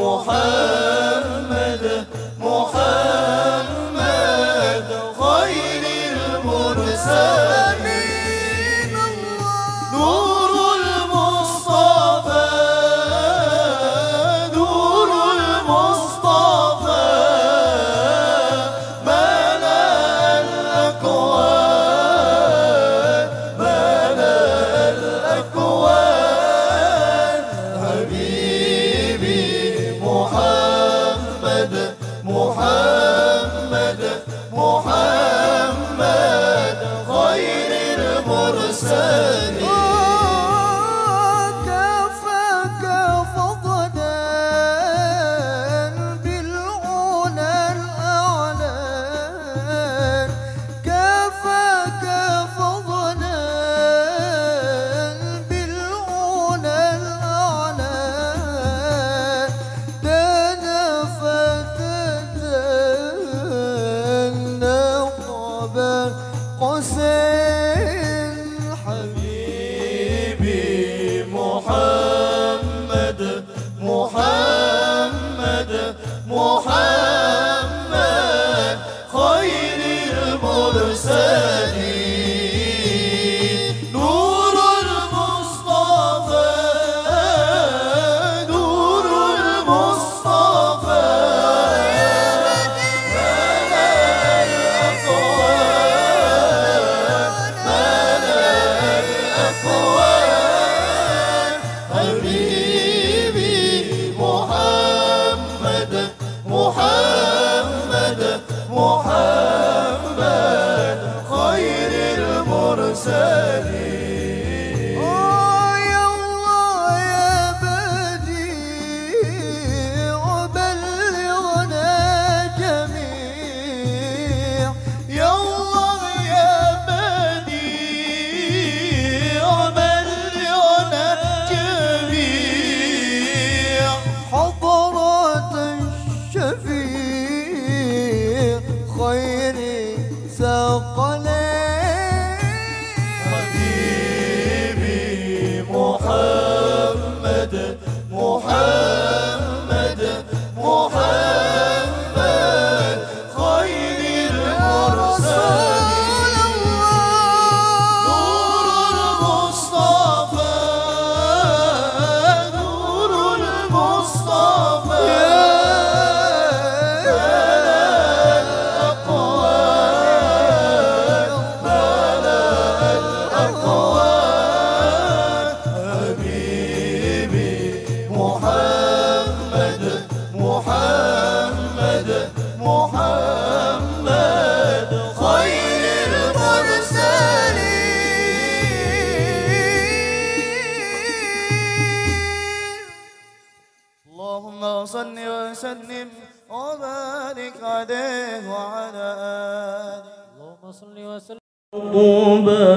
محمد محمد خير المرسلين نور المصطفى نور المصطفى ملأ الأكوان ملأ الأكوان حبيبي محمد محمد محمد خير المرسلين كفاك فضلا بالعلا الأعلى كفاك فضلا بالعلا الأعلى تنافت قاب قوسين حبيبي محمد محمد محمد خير المرسلين نور المصطفى نور المصطفى حبيبي محمد محمد محمد خير المرسلين يا الله يا بديع بلغنا جميع يا الله يا بديع بلغنا جميع حضرة الشفيع خير ثقلين حبيبي محمد محمد محمد خير المرسلين نور المصطفى نور المصطفى حبيبي محمد محمد محمد خير المرسلين اللهم صل وسلم وبارك عليه وعلى آله اللهم صل وسلم طوبى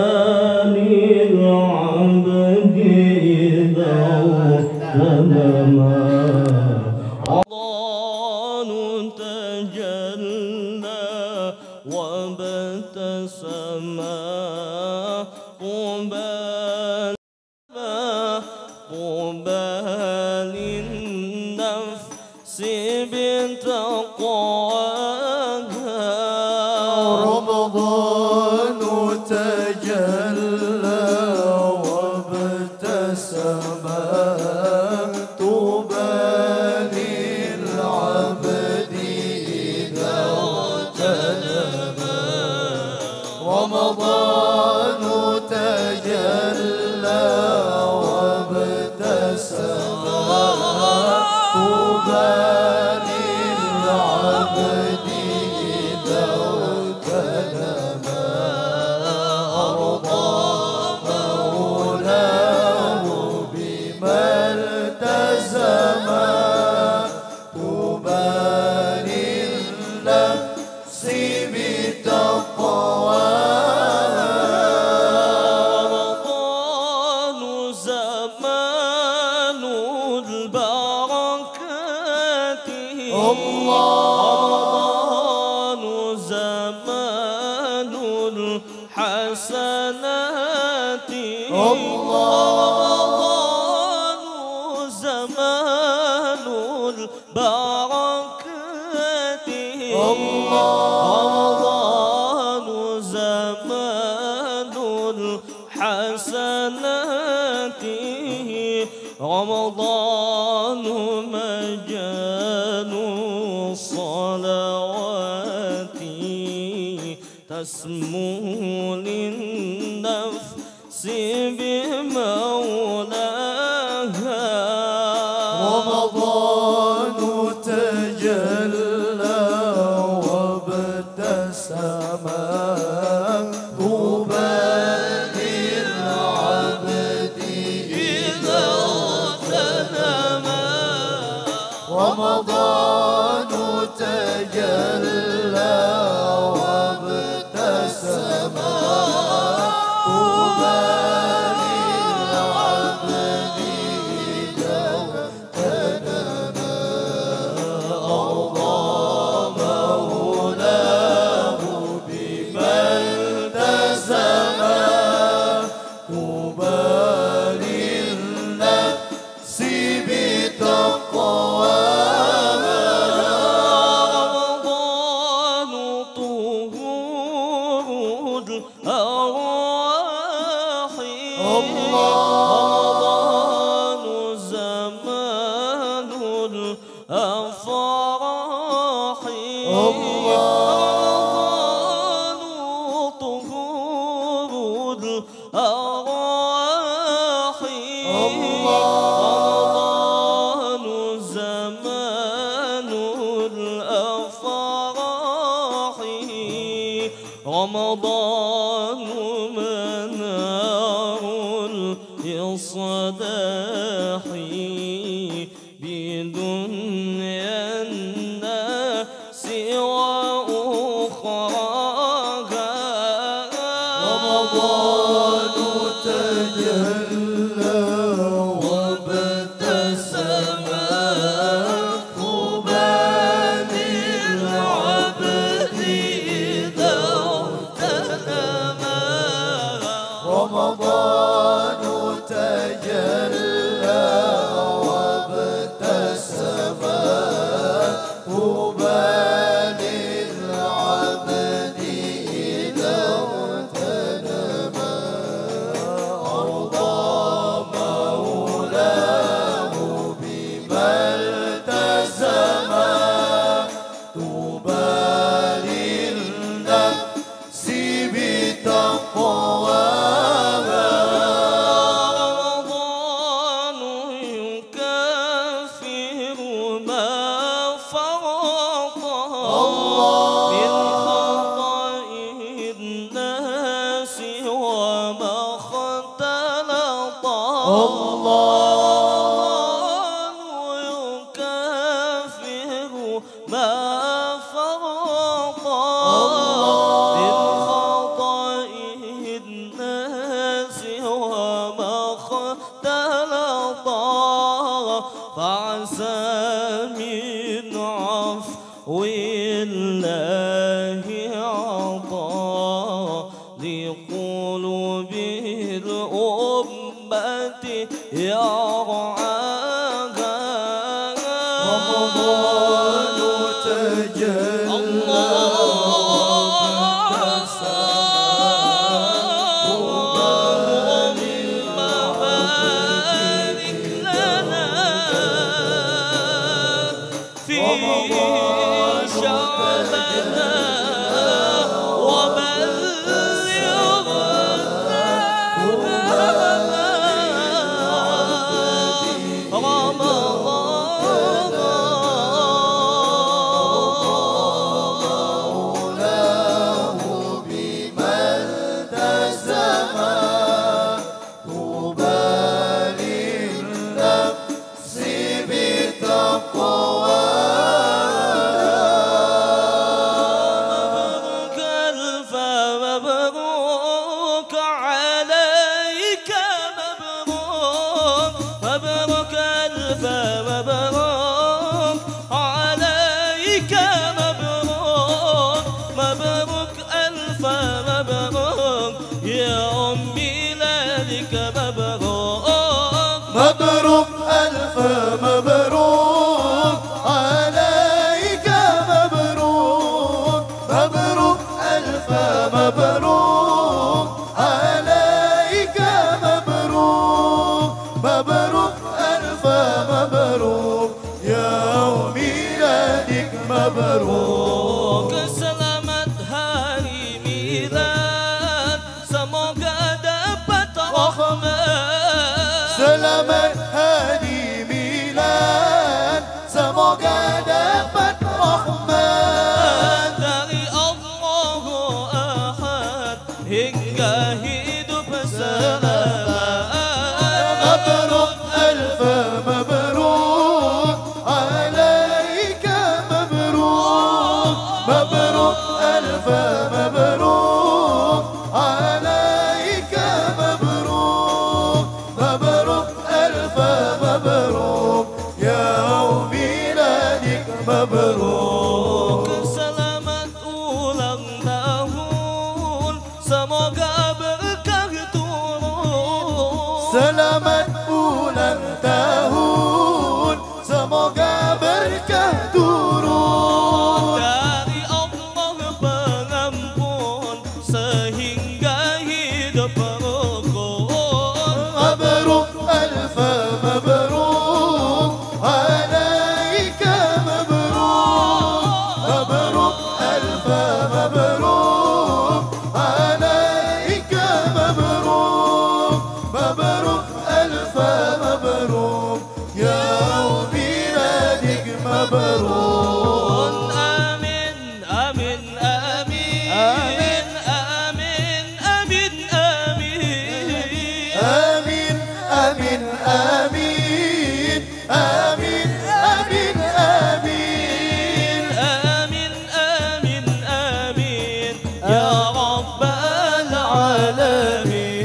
للعبد إذا اغتنما رمضان تجلى وابتسم طوبى طوبى للنفس بتقواها رمضان تجلى وابتسم طوبى للعبد إذا اغتنما رمضان تجلى وابتسم طوبى للعبد إذا اغتنما أرضى مولاه بما التزم طوبى للنفس بتقواها رمضان زمان البركات رمضان زمان الحسنات رمضان زمان البركات الله رمضان زمان الحسنات رمضان مجال الصلوات تسمو للنفس بمولاها رمضان تجلى وابتسم طوبى للعبد إذا اغتنم رمضان تجلى وابتسم طوبى للعبد إذا اغتنم أرضى مولاه بما التزم طوبى للنفس بتقواها رمضان طهور الأرواح رمضان زمان الأفراح رمضان طهور الأرواح رمضان زمان الأفراح رمضان منار الإصلاح بدنيا الناس وأخراها رمضان تجلى وابتسم طوبى للعبد إذا اغتنم رمضان تجلى وابتسم طوبى للعبد إذا اغتنم أرضى مولاه بما التزم طوبى للنفس بتقواها رمضان يكافر ما فرط من خطأ الناس وما اختلط رمضان يكافر ما فرط من خطأ الناس وما اختلط فعسى من عفو الله عطاء لقلوب الأمة يرعاها رمضان تجلى اللهم بارك لنا في شعبنا مولاه بما التزم طوبى للنفس بتقواها mabruk. Selamat ulang tahun, semoga berkah turun. Selamat ulang tahun, semoga berkah turun. Dari Allah pengampun, sehingga hidup rukun. Mabruk alf mabruk, alaika mabruk. Mabruk alf mabruk, alaika mabruk. Mabruk alf mabruk, ya miladik mabruk. Amin, amin, amin, amin, amin, amin. Amin, amin, amin, amin, amin, amin. Amin, amin, amin, ya rabbal alamin.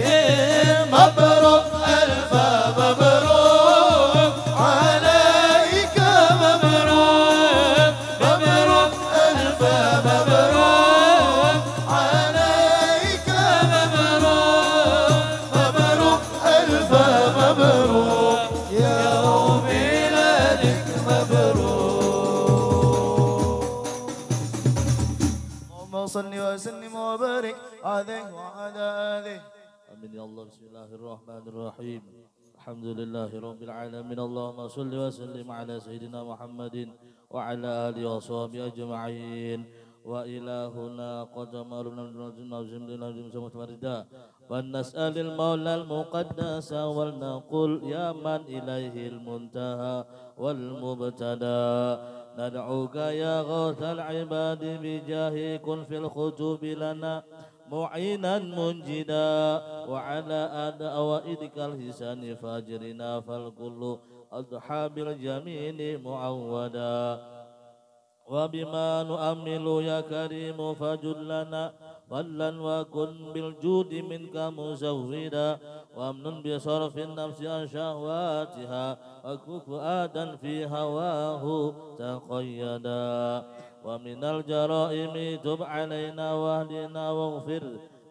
مبروك ألف مبروك عليك مبروك. مبروك ألف مبروك عليك مبروك. مبروك ألف مبروك يا ميلادك مبروك. اللهم صل وسلم وبارك عليه وعلى آله. آمين يا الله. بسم الله الرحمن الرحيم. الحمد لله رب العالمين. اللهم صل وسلم على سيدنا محمد وعلى آله وصحبه أجمعين. وإلهنا قد أمرنا بنظم لنظم سمت وردا ونسأل المولى المقدس ولنقول يا من إليه المنتهى والمبتدى. ندعوك يا غوث العباد بجاه كن في الخطوب لنا معينا منجدا. وعلى أوائدك الحسان فاجرنا فالكل أصحاب الجميل معودا. وبما نؤمل يا كريم فجد لنا فضلا وكن بالجود منك مزودا. وامن بصرف النفس عن شهواتها وكف فؤادا في هواه تقيدا. ومن الجرائم تب علينا واهدنا واغفر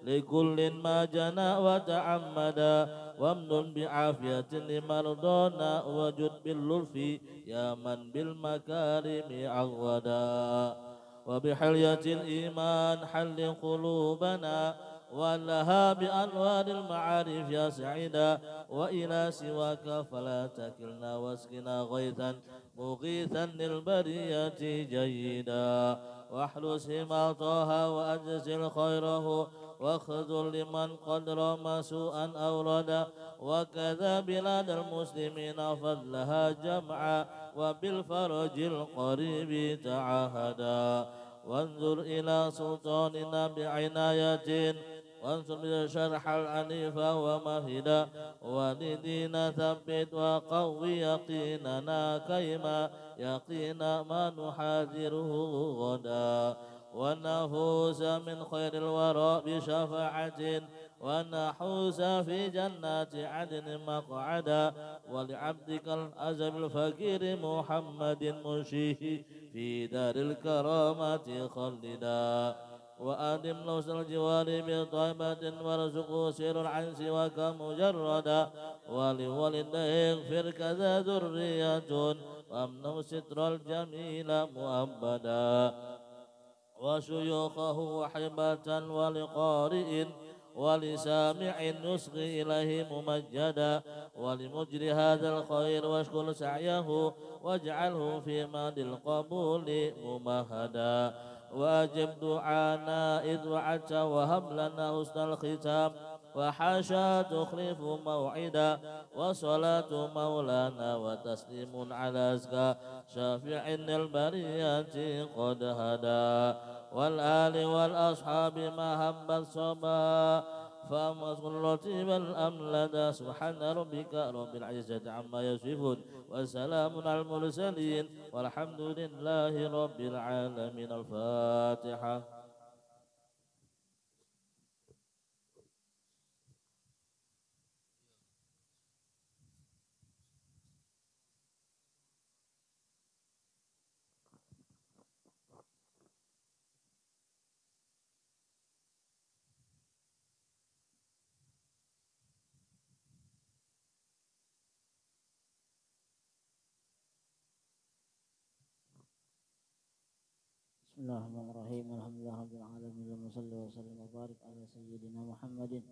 لكل ما جنى وتعمدا. وامن بعافية لمرضانا وجد باللطف يا من بالمكارم عودا. وبحلية الإيمان حل قلوبنا ولها بأنوار المعارف يا سعيدا. وإلى سواك فلا تكلنا واسقنا غيثا مغيثا للبرية جيدا. واحرس ما طه وأجزل خيره واخذل لمن قد رمى سوءا أوردا. وكذا بلاد المسلمين فضلها جمعا وبالفرج القريب تعهدا. وانظر إلى سلطاننا بعناية وانصر بشرح العنيف ومهدا. ولدينا ثبت وقوي يقيننا كيما يقين ما نحاذره غدا. ونفوز من خير الورى بشفاعة ونحوز في جنات عدن مقعدا. ولعبدك الأزل الفقير محمد منشيه في دار الكرامات خلدا. وأدم لوس الجوار بطيبة وارزقه سير العنس وكمجردا. ولوالديه اغفر كذا ذرية وامنه ستر الجميل مؤبدا. وشيوخه وحبة ولقارئ ولسامع يصغي إليه ممجدا. ولمجري هذا الخير واشكر سعيه واجعله في ماد القبول ممهدا. وأجب دعانا إذ وعدت وهب لنا حسن الختام وحاشا تخلف موعدا. وصلاة مولانا وتسليم على أزكى شافع البرية قد هدى. والآل والأصحاب ما هب الصبا فمسك الرتيب الأملدا. سبحان ربك رب العزة عما يصفون وسلام على المرسلين والحمد لله رب العالمين. الفاتحة. Bismillahirrahmanirrahim. Alhamdulillahirabbil alamin. Wa sallallahu wa sallam wa barik ala sayyidina Muhammadin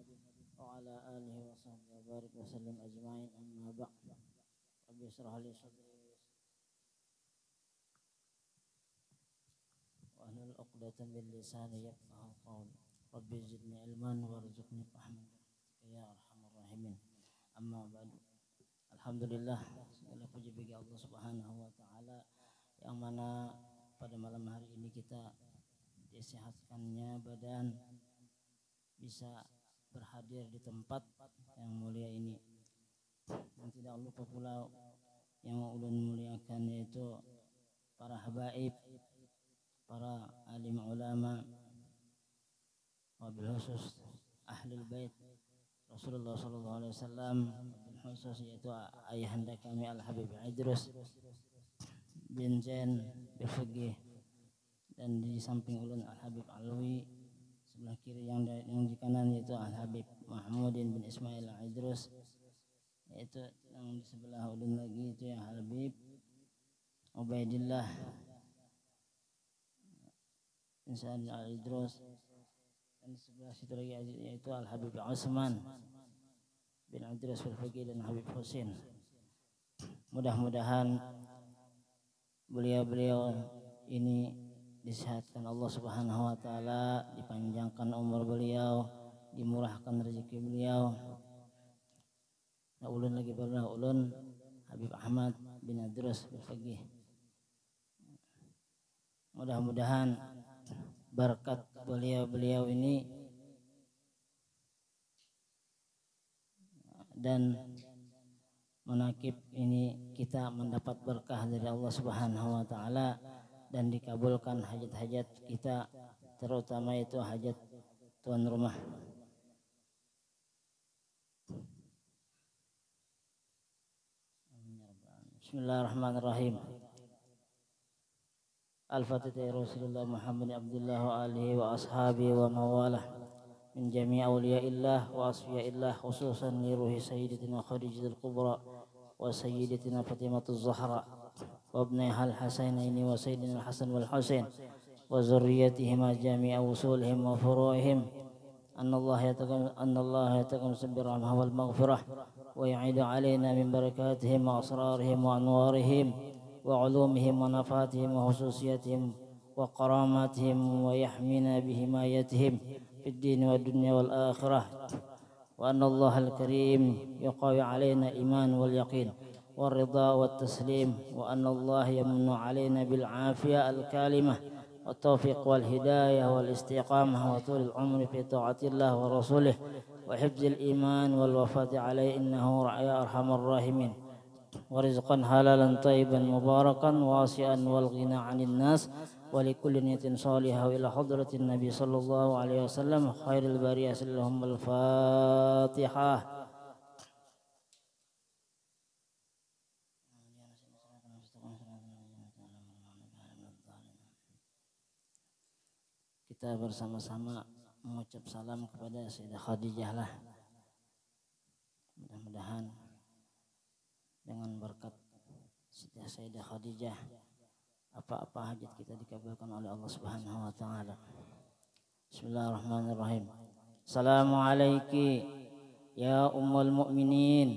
wa ala alihi wa sahbihi wa barik wa sallam ajma'in. Amma ba'd. Rabbi israh li sadri wa ahlul 'uqdatam min lisani yafqahu qawli. Rabbi zidni ilman warzuqni fahman ya arhamar rahimin. Amma ba'du. Alhamdulillah, segala puji bagi Allah Subhanahu wa taala yang mana pada malam hari ini kita disehatkannya badan, bisa berhadir di tempat yang mulia ini. Dan tidak lupa pula yang ulun muliakan, yaitu para habaib, para alim ulama, wabil khusus ahlul bait Rasulullah sallallahu alaihi wasallam, wabil khusus yaitu ayahanda kami Al Habib Idrus bin Zain Bifaqih, dan di samping ulun Al Habib Alwi, sebelah kiri yang di kanan yaitu Al Habib Mahmudin bin Ismail Idrus, yaitu yang di sebelah ulun lagi itu yang Al Habib Ubaidillah bin Sa'ad Al Idrus, dan di sebelah situ lagi yaitu Al Habib Utsman bin Idrus Bifaqih dan Habib Husin. Mudah-mudahan beliau-beliau ini disehatkan Allah Subhanahu wa taala, dipanjangkan umur beliau, dimurahkan rezeki beliau. Nah, ulun lagi pernah ulun Habib Ahmad bin Idrus Bifaqih. Mudah-mudahan berkat beliau-beliau ini dan menakib ini kita mendapat berkah dari Allah Subhanahu wa taala dan dikabulkan hajat-hajat kita, terutama itu hajat tuan rumah. Bismillahirrahmanirrahim. Al-Fatihah Rasulullah Muhammad Abdullah wa alihi wa ashabihi wa mawalah min jami' awliyaillah wa asfiyaillah, khususan li ruhi sayyidatina Khadijatul Kubra wa sayyidatina Fatimatu Zahra wa ibnaiha al-Hasainaini wa sayyidina al-Hasan wal Husain wa zurriyyatihima jami'a usulihim wa furu'ihim. Anna Allah yataqam sabir rahmah wal maghfirah wa yu'idu alaina min barakatihim wa asrarihim wa anwarihim wa ulumihim wa nafatihim wa khususiyatihim wa karamatihim wa yahmina bihimayatihim في الدين والدنيا والآخرة. وأن الله الكريم يقوي علينا الإيمان واليقين والرضا والتسليم. وأن الله يمن علينا بالعافية الكالمة والتوفيق والهداية والاستقامة وطول العمر في طاعة الله ورسوله وحفظ الإيمان والوفاة عليه، إنه يا أرحم الراحمين. ورزقا حلالا طيبا مباركا واسعا والغنى عن الناس ولكل نية صالحة إلى حضرة النبي صلى الله عليه وسلم خير البرية لهم. الفاتحة. Kita bersama-sama mengucap salam kepada Sayyidah Khadijah lah. Mudah-mudahan dengan berkat Sayyidah Khadijah apa-apa hajat kita dikabulkan oleh Allah Subhanahu wa taala. Bismillahirrahmanirrahim. Assalamualaikum ya ummul mukminin,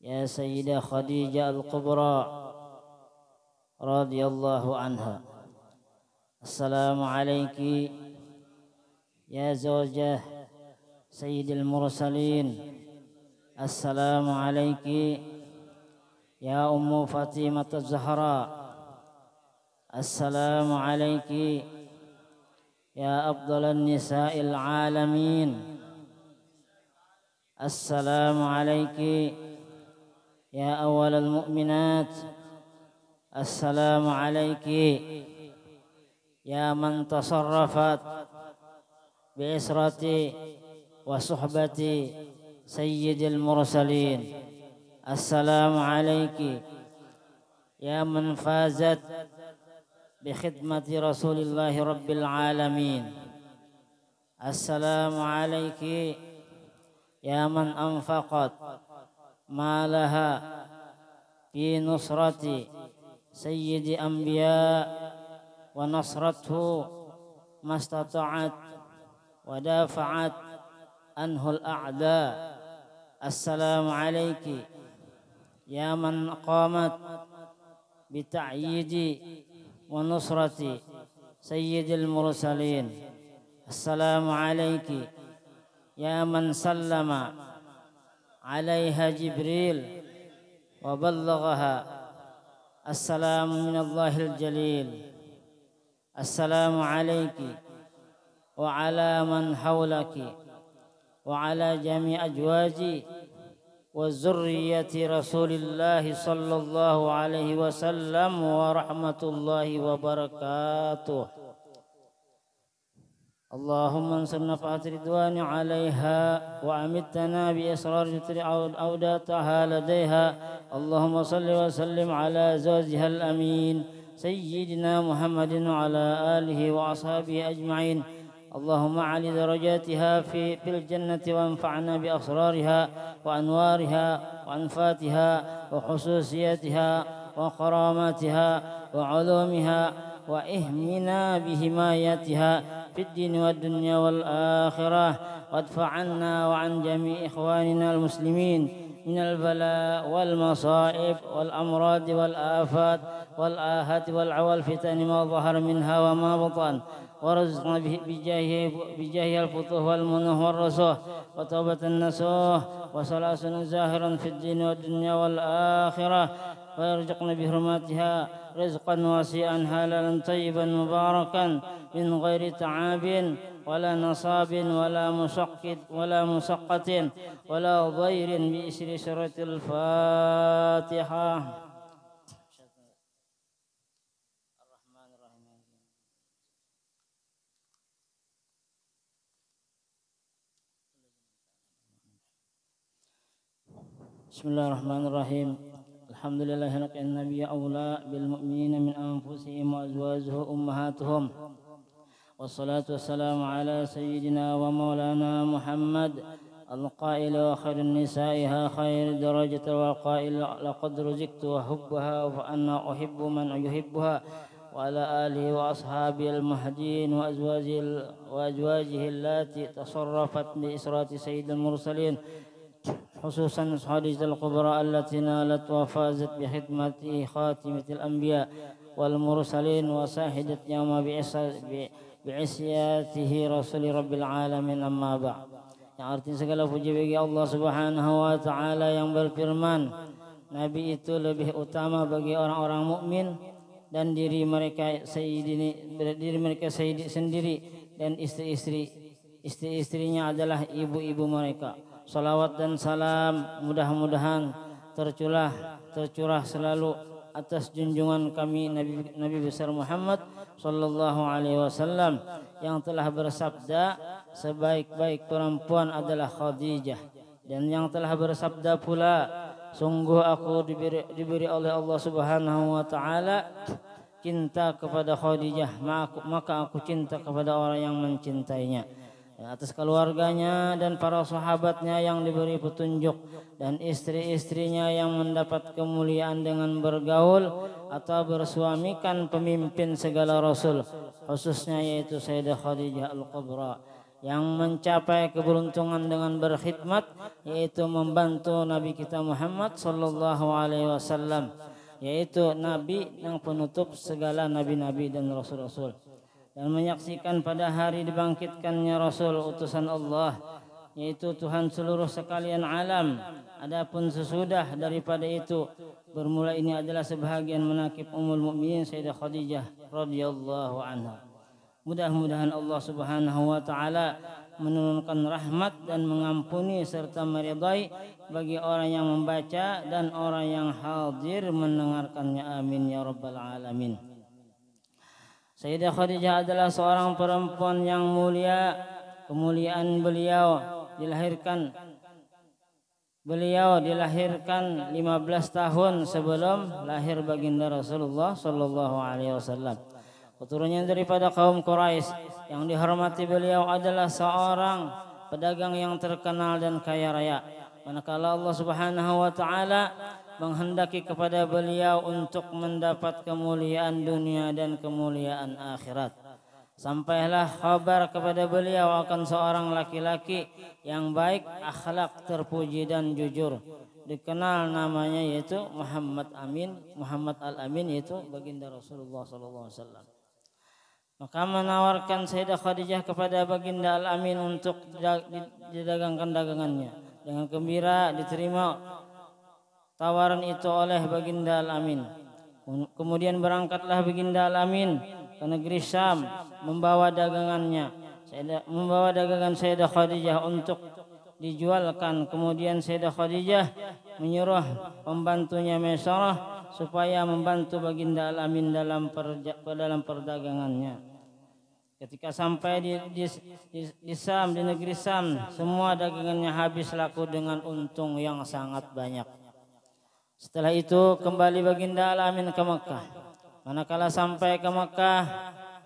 ya Sayyidah Khadijah Al-Kubra radhiyallahu anha. Assalamualaikum ya zawjah Sayyidil Mursalin. Assalamualaikum ya Ummu Fatimah Az-Zahra. Assalamu alayki ya afdalan nisa'il alamin. Assalamu alayki ya awwalal mu'minat. Assalamu alayki ya man tasarrafat bi israti wa suhbati sayyidil mursalin. Assalamu alayki ya man fazat بخدمة رسول الله رب العالمين. السلام عليك يا من أنفقت مالها في نصرة سيد أنبياء ونصرته ما استطاعت ودافعت عنه الأعداء. السلام عليك يا من قامت بتأييد ونصرة سيد المرسلين. السلام عليك يا من سلم عليها جبريل وبلغها السلام من الله الجليل. السلام عليك وعلى من حولك وعلى جميع أزواج وذرية رسول الله صلى الله عليه وسلم ورحمة الله وبركاته. اللهم انصر نفحة رضوان عليها وأمتنا بإسرار أوداتها لديها. اللهم صل وسلم على زوجها الأمين سيدنا محمد وعلى آله وأصحابه أجمعين. اللهم أعلِ درجاتها في الجنة وانفعنا بأسرارها وأنوارها وأنفاتها وخصوصياتها وكراماتها وعلومها وإهمنا بحمايتها في الدين والدنيا والآخرة. وادفع عنا وعن جميع إخواننا المسلمين من البلاء والمصائب والأمراض والآفات والآهات والفتن ما ظهر منها وما بطن. ورزقنا بجاه الفتوح والمنح والرسوح وتوبة النصوح وصلاة زاهرا في الدين والدنيا والآخرة. ويرزقنا بحرماتها رزقا واسعا حلالا طيبا مباركا من غير تعاب ولا نصاب ولا مشقة ولا ضير بإسر سورة الفاتحة. بسم الله الرحمن الرحيم. الحمد لله رب النبي أولى بالمؤمنين من أنفسهم وأزواجه أمهاتهم. والصلاة والسلام على سيدنا ومولانا محمد القائل وخير النسائها خير درجة والقائل لقد رزقت وحبها وأنا أحب من يحبها. وعلى آله وأصحابه المهديين وأزواجه اللاتي تصرفت بإسرات سيد المرسلين خصوصا خديجة الكبرى التي نالت وفازت بخدمة خاتمة الأنبياء والمرسلين وساهدت يوم بعصياته رسول رب العالمين. أما بعد. Yang artinya segala puji bagi Allah Subhanahu wa taala yang berfirman, Nabi itu lebih utama bagi orang-orang mukmin dan diri mereka sendiri dan istri-istrinya adalah ibu-ibu mereka. Salawat dan salam mudah-mudahan tercurah selalu atas junjungan kami Nabi besar Muhammad sallallahu alaihi wasallam yang telah bersabda, sebaik-baik perempuan adalah Khadijah, dan yang telah bersabda pula, sungguh aku diberi oleh Allah Subhanahu wa taala cinta kepada Khadijah, maka aku cinta kepada orang yang mencintainya. Dan atas keluarganya dan para sahabatnya yang diberi petunjuk, dan istri-istrinya yang mendapat kemuliaan dengan bergaul atau bersuamikan pemimpin segala rasul, khususnya yaitu Sayyidah Khadijah Al-Kubra, yang mencapai keberuntungan dengan berkhidmat, yaitu membantu Nabi kita Muhammad sallallahu alaihi wasallam, yaitu Nabi yang penutup segala nabi-nabi dan rasul-rasul, dan menyaksikan pada hari dibangkitkannya Rasul utusan Allah, yaitu Tuhan seluruh sekalian alam. Adapun sesudah daripada itu, bermula ini adalah sebahagian menakib Ummul Mukminin Sayyidah Khadijah radhiyallahu anha. Mudah-mudahan Allah Subhanahu wa taala menurunkan rahmat dan mengampuni serta meridai bagi orang yang membaca dan orang yang hadir mendengarkannya. Amin ya rabbal alamin. Sayyidah Khadijah adalah seorang perempuan yang mulia. Kemuliaan beliau dilahirkan 15 tahun sebelum lahir baginda Rasulullah sallallahu alaihi wasallam. Keturunannya daripada kaum Quraisy. Yang dihormati beliau adalah seorang pedagang yang terkenal dan kaya raya. Manakala Allah Subhanahu wa taala menghendaki kepada beliau untuk mendapat kemuliaan dunia dan kemuliaan akhirat. Sampailah kabar kepada beliau akan seorang laki-laki yang baik akhlak, terpuji dan jujur. Dikenal namanya yaitu Muhammad Al-Amin, yaitu baginda Rasulullah SAW. Maka menawarkan Sayyidah Khadijah kepada baginda Al-Amin untuk didagangkan dagangannya. Dengan gembira diterima tawaran itu oleh baginda Al-Amin. Kemudian berangkatlah baginda Al-Amin ke negeri Syam membawa dagangannya, membawa dagangan Sayyidah Khadijah untuk dijualkan. Kemudian Sayyidah Khadijah menyuruh pembantunya Maisarah supaya membantu baginda Al-Amin dalam perdagangannya. Ketika sampai di Syam, di negeri Syam, semua dagangannya habis laku dengan untung yang sangat banyak. Setelah itu kembali baginda Al-Amin ke Mekah. Manakala sampai ke Mekah,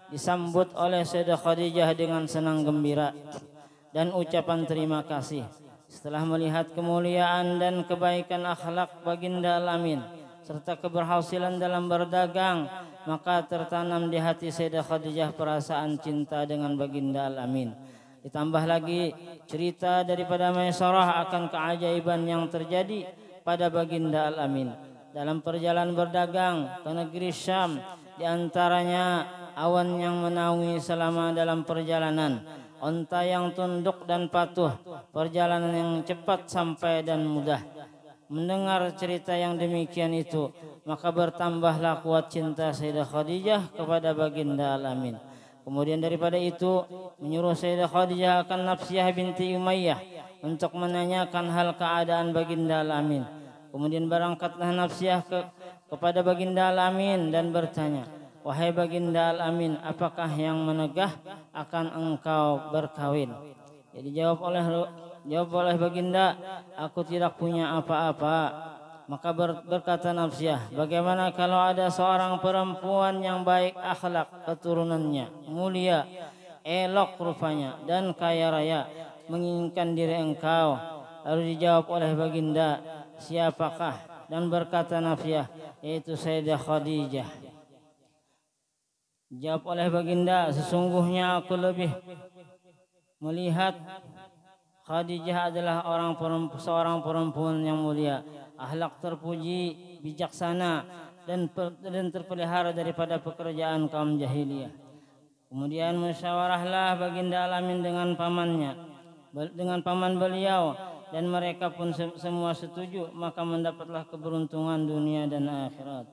disambut oleh Sayyidah Khadijah dengan senang gembira dan ucapan terima kasih. Setelah melihat kemuliaan dan kebaikan akhlak baginda Al-Amin serta keberhasilan dalam berdagang, maka tertanam di hati Sayyidah Khadijah perasaan cinta dengan baginda Al-Amin. Ditambah lagi cerita daripada Maisarah akan keajaiban yang terjadi pada baginda Al-Amin dalam perjalanan berdagang ke negeri Syam. Di antaranya awan yang menaungi selama dalam perjalanan, onta yang tunduk dan patuh, perjalanan yang cepat sampai dan mudah. Mendengar cerita yang demikian itu, maka bertambahlah kuat cinta Sayyidah Khadijah kepada baginda Al-Amin. Kemudian daripada itu menyuruh Sayyidah Khadijah akan Nafsiyah binti Umayyah untuk menanyakan hal keadaan baginda Al-Amin. Kemudian berangkatlah Nafsiyah kepada baginda Al-Amin dan bertanya, "Wahai baginda Al-Amin, apakah yang menegah akan engkau berkawin?" Jadi jawab oleh baginda, "Aku tidak punya apa-apa." Maka berkata Nafsiyah, "Bagaimana kalau ada seorang perempuan yang baik akhlak, keturunannya mulia, elok rupanya dan kaya raya, menginginkan diri engkau?" Lalu dijawab oleh baginda, "Siapakah?" Dan berkata Nafsiyah, "Yaitu Sayyidah Khadijah." Jawab oleh baginda, "Sesungguhnya aku lebih melihat Khadijah adalah seorang perempuan yang mulia, akhlak terpuji, bijaksana dan terpelihara daripada pekerjaan kaum jahiliyah." Kemudian musyawarahlah baginda Al-Amin dengan paman beliau, dan mereka pun semua setuju, maka mendapatlah keberuntungan dunia dan akhirat.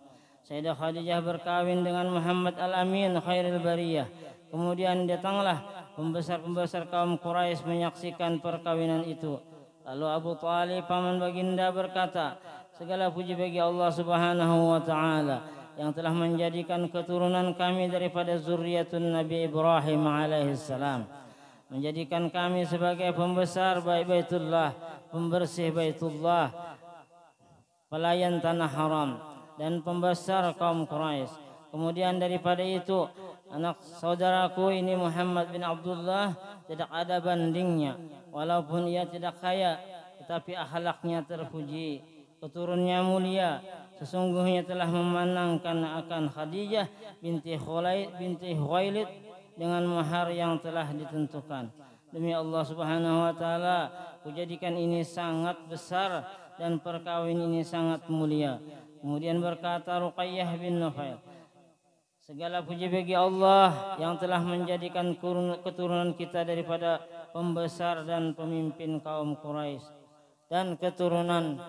Sayyidah Khadijah berkawin dengan Muhammad Al-Amin khairul bariyah. Kemudian datanglah pembesar-pembesar kaum Quraisy menyaksikan perkawinan itu. Lalu Abu Thalib paman baginda berkata, "Segala puji bagi Allah Subhanahu wa taala yang telah menjadikan keturunan kami daripada zuriatun Nabi Ibrahim alaihissalam, menjadikan kami sebagai pembesar Baitullah, pembersih Baitullah, pelayan tanah haram dan pembesar kaum Quraisy. Kemudian daripada itu, anak saudaraku ini Muhammad bin Abdullah tidak ada bandingnya, walaupun ia tidak kaya, tetapi akhlaknya terpuji, keturunannya mulia. Sesungguhnya telah memenangkan akan Khadijah binti Khuwailid dengan mahar yang telah ditentukan. Demi Allah Subhanahu wa taala, kujadikan ini sangat besar dan perkawin ini sangat mulia." Kemudian berkata Ruqayyah bin Nufail, "Segala puji bagi Allah yang telah menjadikan keturunan kita daripada pembesar dan pemimpin kaum Quraisy, dan keturunan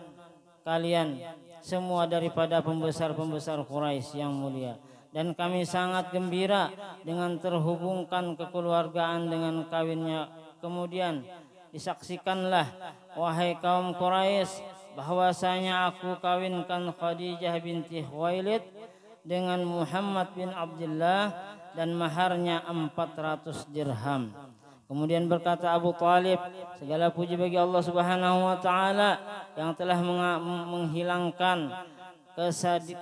kalian semua daripada pembesar-pembesar Quraisy yang mulia. Dan kami sangat gembira dengan terhubungkan kekeluargaan dengan kawinnya. Kemudian disaksikanlah, wahai kaum Quraisy, bahwasanya aku kawinkan Khadijah binti Khuwailid dengan Muhammad bin Abdullah dan maharnya 400 dirham." Kemudian berkata Abu Thalib, "Segala puji bagi Allah Subhanahu wa taala yang telah menghilangkan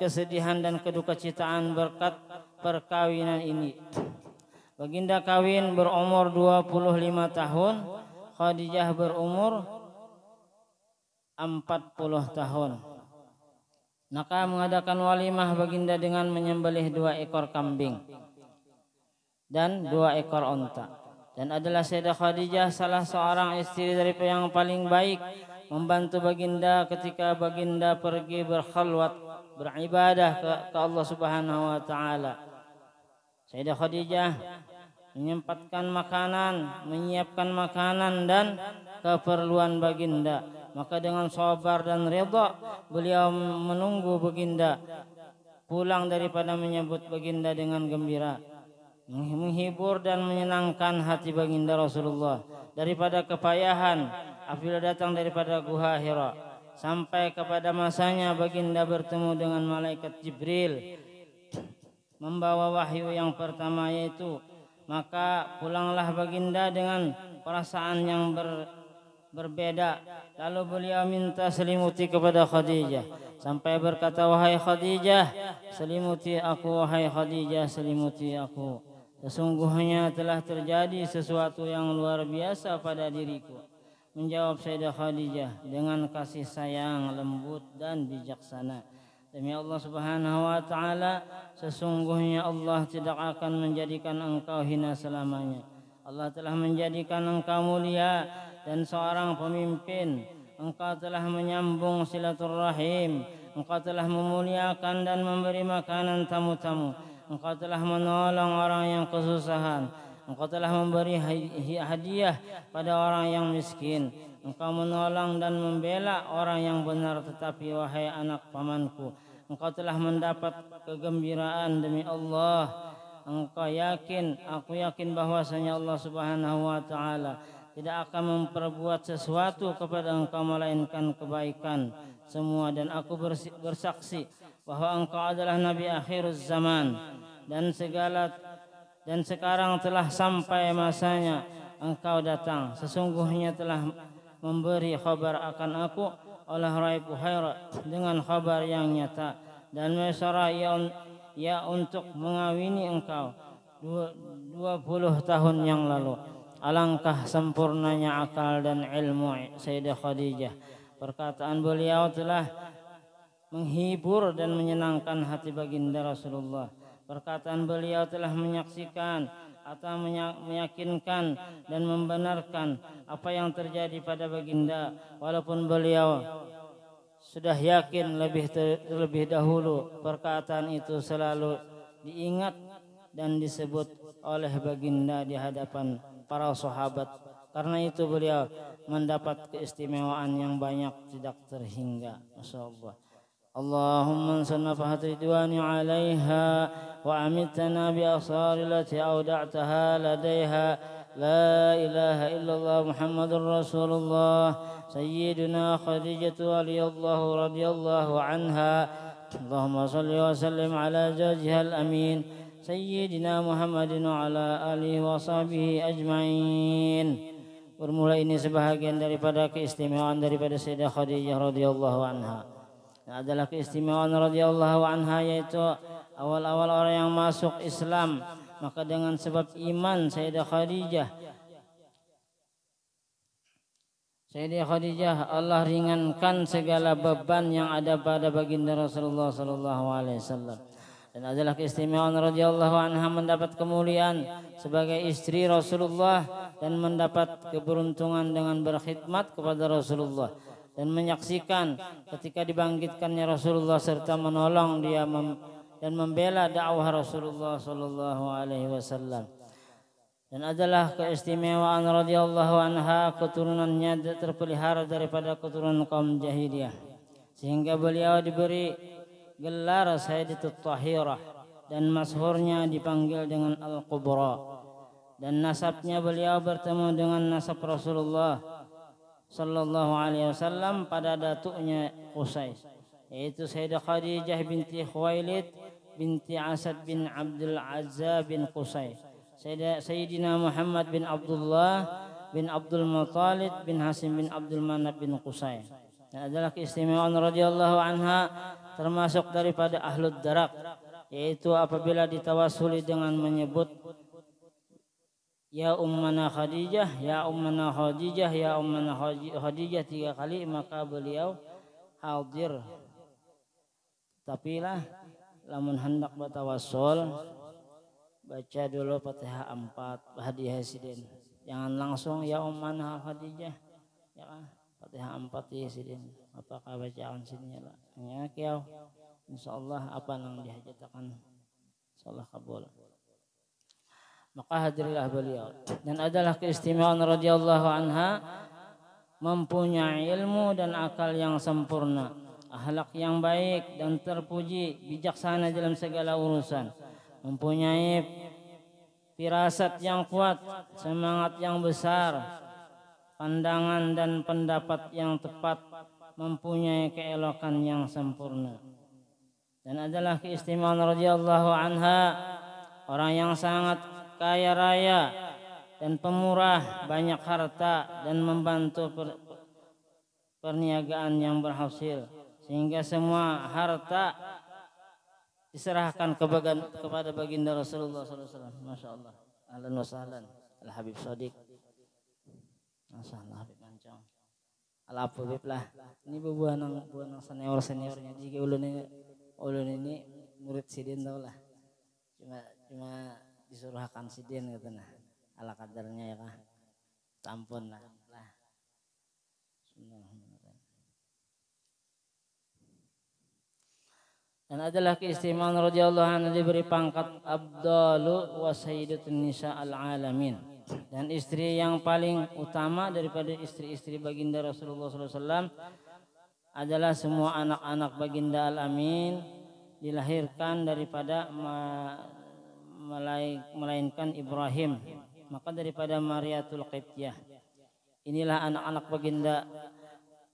kesedihan dan kedukacitaaan berkat perkawinan ini." Baginda kawin berumur 25 tahun, Khadijah berumur 40 tahun. Maka mengadakan walimah baginda dengan menyembelih 2 ekor kambing dan 2 ekor onta. Dan adalah Sayyidah Khadijah salah seorang istri dari yang paling baik, membantu baginda ketika baginda pergi berkhalwat beribadah ke Allah Subhanahu wa taala. Sayyidah Khadijah menyempatkan makanan, menyiapkan makanan dan keperluan baginda. Maka dengan sabar dan redha beliau menunggu baginda pulang daripada menyambut baginda dengan gembira, menghibur dan menyenangkan hati baginda Rasulullah daripada kepayahan apabila datang daripada Gua Hira. Sampai kepada masanya baginda bertemu dengan malaikat Jibril membawa wahyu yang pertama, yaitu maka pulanglah baginda dengan perasaan yang berbeda. Lalu beliau minta selimuti kepada Khadijah sampai berkata, wahai Khadijah, selimuti aku, wahai Khadijah, selimuti aku. Sesungguhnya telah terjadi sesuatu yang luar biasa pada diriku. Menjawab Sayyidah Khadijah dengan kasih sayang, lembut dan bijaksana. Demi Allah Subhanahu wa taala, sesungguhnya Allah tidak akan menjadikan engkau hina selamanya. Allah telah menjadikan engkau mulia dan seorang pemimpin. Engkau telah menyambung silaturahim. Engkau telah memuliakan dan memberi makanan tamu-tamu. Engkau telah menolong orang yang kesusahan. Engkau telah memberi hadiah pada orang yang miskin. Engkau menolong dan membela orang yang benar. Tetapi wahai anak pamanku, engkau telah mendapat kegembiraan demi Allah. Engkau yakin, aku yakin bahwasanya Allah Subhanahu wa taala tidak akan memperbuat sesuatu kepada engkau melainkan kebaikan semua, dan aku bersaksi bahwa engkau adalah nabi akhiruz zaman dan sekarang telah sampai masanya engkau datang. Sesungguhnya telah memberi khabar akan aku oleh Rai Buhaira dengan khabar yang nyata dan mesra ya untuk mengawini engkau 20 tahun yang lalu. Alangkah sempurnanya akal dan ilmu Sayyidah Khadijah. Perkataan beliau telah menghibur dan menyenangkan hati baginda Rasulullah. Perkataan beliau telah menyaksikan atau meyakinkan dan membenarkan apa yang terjadi pada baginda, walaupun beliau sudah yakin lebih dahulu. Perkataan itu selalu diingat dan disebut oleh baginda di hadapan para sahabat. Karena itu beliau mendapat keistimewaan yang banyak tidak terhingga. Masyaallah. Allahumma ansurna fahat ridwani 'alaiha wa amitna bi asar allati awda'taha ladaiha. La ilaha illallah Muhammadur Rasulullah Sayyiduna Khadijah radhiyallahu anha. Allahumma salli wa sallim ala zawjiha al-amin Sayyidina Muhammadin wa ala alihi wa sahbihi ajma'in. Bermula ini sebahagian daripada keistimewaan daripada Sayyidah Khadijah radhiyallahu anha. Adalah keistimewaan radhiyallahu anha, yaitu awal-awal orang yang masuk Islam, maka dengan sebab iman Sayyidah Khadijah Allah ringankan segala beban yang ada pada baginda Rasulullah sallallahu alaihi wasallam. Dan adalah keistimewaan radhiyallahu anha mendapat kemuliaan sebagai istri Rasulullah dan mendapat keberuntungan dengan berkhidmat kepada Rasulullah dan menyaksikan ketika dibangkitkannya Rasulullah serta menolong dia dan membela dakwah Rasulullah sallallahu alaihi wasallam. Dan adalah keistimewaan radhiyallahu anha keturunannya terpelihara daripada keturunan kaum jahiliyah, sehingga beliau diberi gelar Sayyidatut Tahirah dan masyhurnya dipanggil dengan Al-Kubra. Dan nasabnya beliau bertemu dengan nasab Rasulullah sallallahu alaihi wasallam pada datuknya Qusais, yaitu Sayyidah Khadijah binti Khuwailid binti Asad bin Abdul Azza bin Qusais, Sayyidina Muhammad bin Abdullah bin Abdul Muttalib bin Hasim bin Abdul Manaf bin Qusais. Dan adalah keistimewaan radhiyallahu anha termasuk daripada Ahlud Darak, yaitu apabila ditawasuli dengan menyebut ya ummana Khadijah, ya ummana Khadijah, ya ummana Khadijah 3 kali, maka beliau hadir Tapi lah lamun hendak bertawassul baca dulu Fatihah 4 hadiah siden. Jangan langsung ya Ummana Khadijah. Ya kan? Fatihah 4 ya siden. Apakah bacaan sini lah. Ya kiau. Insyaallah apa nang dihajatakan insyaallah kabul. Maka hadirilah beliau. Dan adalah keistimewaan radhiyallahu anha mempunyai ilmu dan akal yang sempurna, akhlak yang baik dan terpuji, bijaksana dalam segala urusan, mempunyai firasat yang kuat, semangat yang besar, pandangan dan pendapat yang tepat, mempunyai keelokan yang sempurna. Dan adalah keistimewaan radhiyallahu anha orang yang sangat kaya raya dan pemurah, banyak harta dan membantu perniagaan yang berhasil sehingga semua harta diserahkan kepada baginda Rasulullah SAW. Masya Allah. Ahlan wa sahlan. Al Habib Shadiq. Masya Allah Habib Mancong. Al Habib lah. Ini buah nang seniornya. Jika ulun ini murid sidin tau lah. Cuma disuruh akan sidin gitu nah. Ala kadarnya ya kah. Tampun lah. Dan adalah keistimewaan radhiyallahu anhu diberi pangkat Abdalu wa Sayyidatun Nisa al-Alamin. Dan istri yang paling utama daripada istri-istri baginda Rasulullah SAW adalah semua anak-anak baginda al-Amin dilahirkan daripada melainkan Ibrahim. Maka daripada Mariatul Qibtiyah. Inilah anak-anak baginda,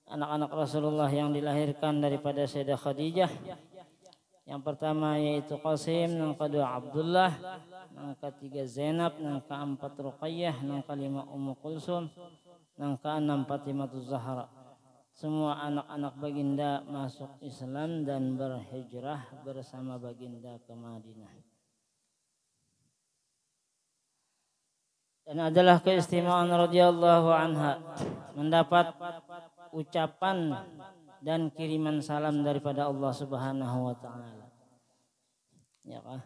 anak-anak Rasulullah yang dilahirkan daripada Sayyidah Khadijah. Yang pertama yaitu Qasim, yang kedua Abdullah, yang ketiga Zainab, yang keempat Ruqayyah, yang kelima Ummu Kulsum, yang keenam Fatimah Zahra. Semua anak-anak baginda masuk Islam dan berhijrah bersama baginda ke Madinah. Dan adalah keistimewaan radhiyallahu anha mendapat ucapan dan kiriman salam daripada Allah Subhanahu wa taala. Ya kah?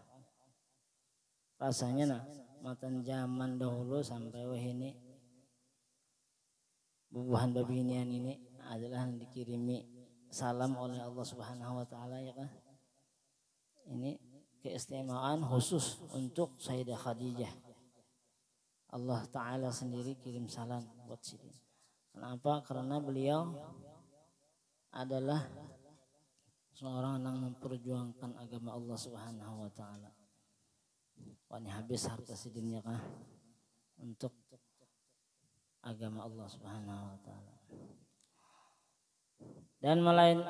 Rasanya nah matan zaman dahulu sampai ini bubuhan babinian ini adalah yang dikirimi salam oleh Allah Subhanahu wa taala ya kah? Ini keistimewaan khusus untuk Sayyidah Khadijah. Allah Ta'ala sendiri kirim salam buat sini. Kenapa? Karena beliau adalah seorang yang memperjuangkan agama Allah Subhanahu wa Ta'ala. Wani habis harta sidinnya kah untuk agama Allah Subhanahu wa Ta'ala.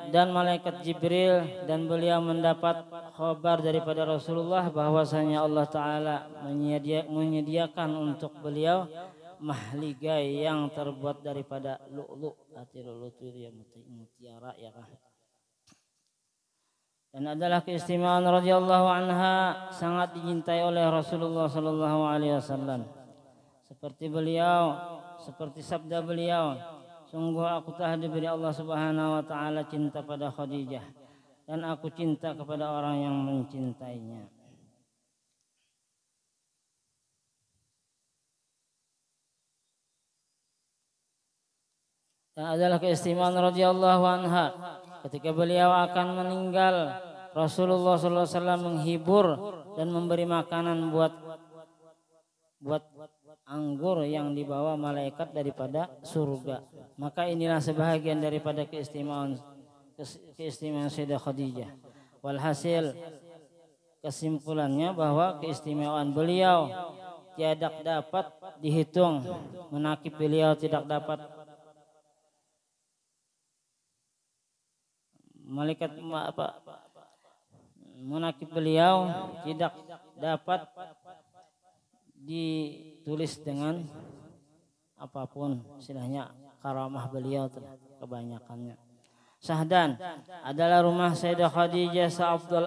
Dan malaikat Jibril dan beliau mendapat khabar daripada Rasulullah bahwasanya Allah Ta'ala menyediakan untuk beliau mahligai yang terbuat daripada lu'lu', arti lu'lu' itu ya mutiara ya kah. Dan adalah keistimewaan radhiyallahu anha sangat dicintai oleh Rasulullah sallallahu alaihi wasallam. Seperti beliau, seperti sabda beliau, sungguh aku telah diberi Allah Subhanahu wa taala cinta pada Khadijah dan aku cinta kepada orang yang mencintainya. Dan adalah keistimewaan radhiyallahu anha ketika beliau akan meninggal, Rasulullah sallallahu alaihi wasallam menghibur dan memberi makanan buat anggur yang dibawa malaikat daripada surga. Maka inilah sebahagian daripada keistimewaan Sayyidah Khadijah. Walhasil kesimpulannya bahwa keistimewaan beliau tidak dapat dihitung, menakib beliau tidak dapat menakib beliau tidak dapat ditulis dengan apapun, istilahnya karamah beliau kebanyakannya. Sahdan adalah rumah Sayyidah Khadijah seafdal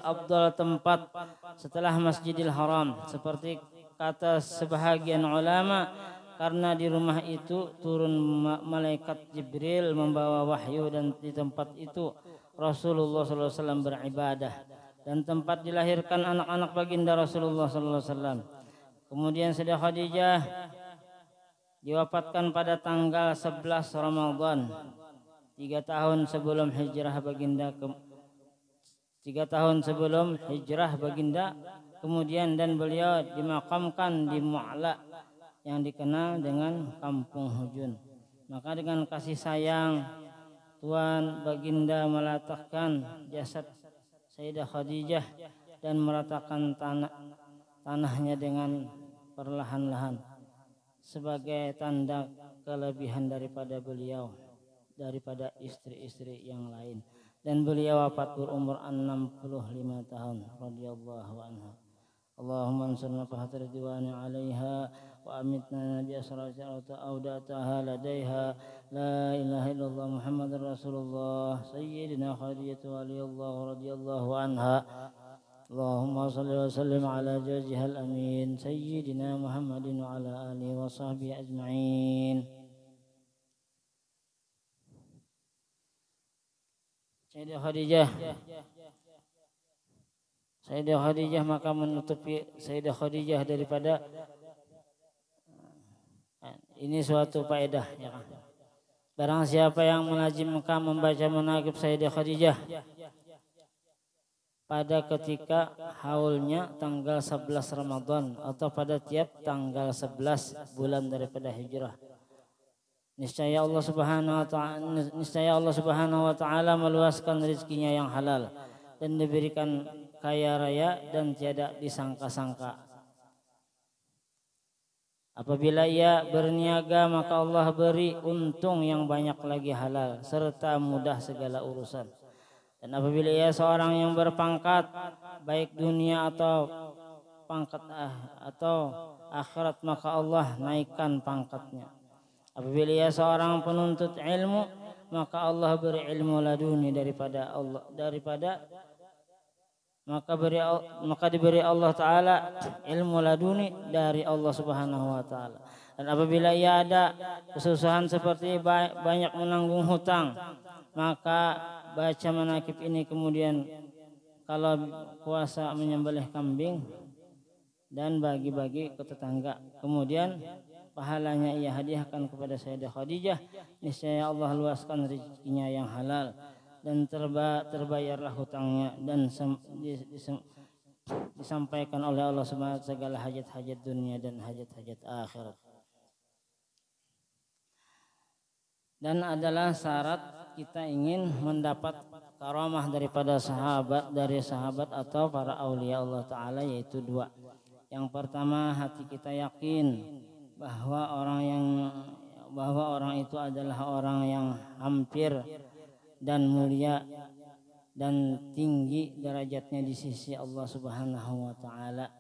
tempat setelah Masjidil Haram, seperti kata sebahagian ulama, karena di rumah itu turun malaikat Jibril membawa wahyu dan di tempat itu Rasulullah SAW beribadah dan tempat dilahirkan anak-anak baginda Rasulullah SAW. Kemudian Sayyidah Khadijah diwafatkan pada tanggal 11 Ramadan 3 tahun sebelum hijrah baginda 3 tahun sebelum hijrah baginda. Kemudian dan beliau dimakamkan di Mu'la yang dikenal dengan Kampung Hujun. Maka dengan kasih sayang Tuan baginda meletakkan jasad Sayyidah Khadijah dan meratakan tanahnya dengan perlahan-lahan sebagai tanda kelebihan daripada beliau daripada istri-istri yang lain. Dan beliau wafat berumur 65 tahun radhiyallahu anha. Allahumma ansurna fahatir diwani alaiha wa amitna bi asrarata audataha ladaiha la ilaha illallah muhammadur rasulullah sayyidina khadijah radhiyallahu anha. Allahumma salli wa sallim ala jazihal amin sayyidina muhammadin wa ala alihi wa sahbihi ajma'in. Sayyidah Khadijah maka menutupi Sayyidah Khadijah daripada ini suatu faedah ya kan. Barang siapa yang melazimkan membaca manaqib Sayyidah Khadijah pada ketika haulnya tanggal 11 Ramadan atau pada tiap tanggal 11 bulan daripada hijrah, niscaya Allah Subhanahu wa taala meluaskan rezekinya yang halal dan diberikan kaya raya dan tiada disangka-sangka. Apabila ia berniaga maka Allah beri untung yang banyak lagi halal serta mudah segala urusan. Dan apabila ia seorang yang berpangkat baik dunia atau pangkat atau akhirat maka Allah naikkan pangkatnya. Apabila ia seorang penuntut ilmu maka Allah beri ilmu laduni maka diberi Allah Ta'ala ilmu laduni dari Allah Subhanahu wa Ta'ala. Dan apabila ia ada kesusahan seperti banyak menanggung hutang maka baca manaqib ini, kemudian kalau puasa menyembelih kambing dan bagi-bagi ke tetangga, kemudian pahalanya ia hadiahkan kepada Sayyidah Khadijah, niscaya Allah luaskan rezekinya yang halal dan terbayarlah hutangnya dan disampaikan oleh Allah Subhanahu segala hajat-hajat dunia dan hajat-hajat akhirat. Dan adalah syarat kita ingin mendapat karamah daripada sahabat atau para aulia Allah Ta'ala, yaitu dua. Yang pertama, hati kita yakin bahwa orang itu adalah orang yang hampir dan mulia dan tinggi derajatnya di sisi Allah Subhanahu wa Ta'ala,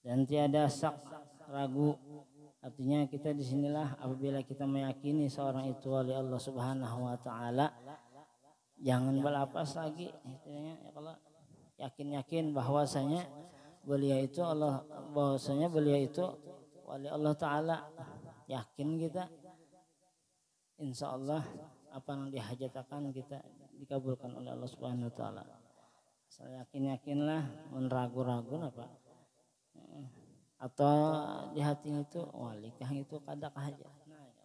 dan tiada syak ragu. Artinya kita di sinilah apabila kita meyakini seorang itu wali Allah Subhanahu wa Ta'ala, jangan berlapas lagi ya, kalau yakin bahwasanya beliau itu wali Allah Ta'ala, yakin kita, insya Allah apa yang dihajatkan kita dikabulkan oleh Allah Subhanahu wa Ta'ala. Saya yakinlah, menragu-ragu apa atau di hati itu walikah itu kada aja,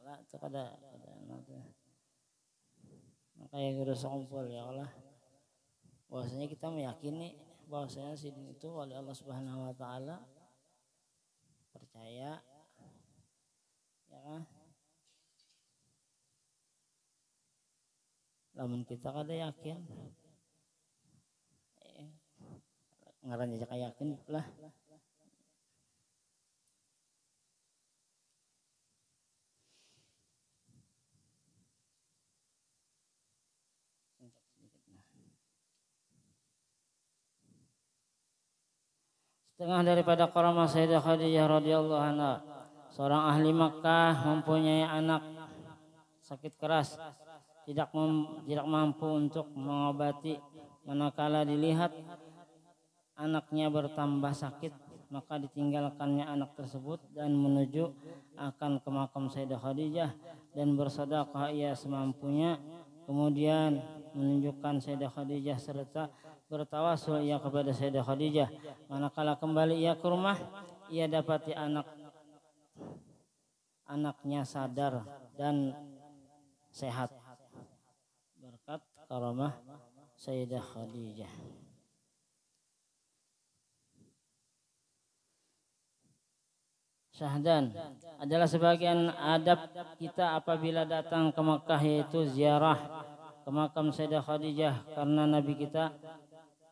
nah itu kada kayak urus kumpul ya Allah, bahwasanya kita meyakini bahwasanya sidin itu wali Allah Subhanahu wa Ta'ala, percaya ya kan. Lamun kita kada yakin ngaran aja yakin lah. Setengah daripada karamah Sayyidah Khadijah radhiyallahu anha, seorang ahli Makkah mempunyai anak sakit keras, tidak mampu untuk mengobati. Manakala dilihat anaknya bertambah sakit, maka ditinggalkannya anak tersebut dan menuju akan ke makam Sayyidah Khadijah dan bersedekah ia semampunya. kemudian menunjukkan Sayyidah Khadijah serta bertawasul ia kepada Sayyidah Khadijah. Manakala kembali ia ke rumah, ia dapati anaknya sadar dan sehat berkat karamah Sayyidah Khadijah. Syahdan adalah sebagian adab kita apabila datang ke Makkah, yaitu ziarah ke makam Sayyidah Khadijah, karena Nabi kita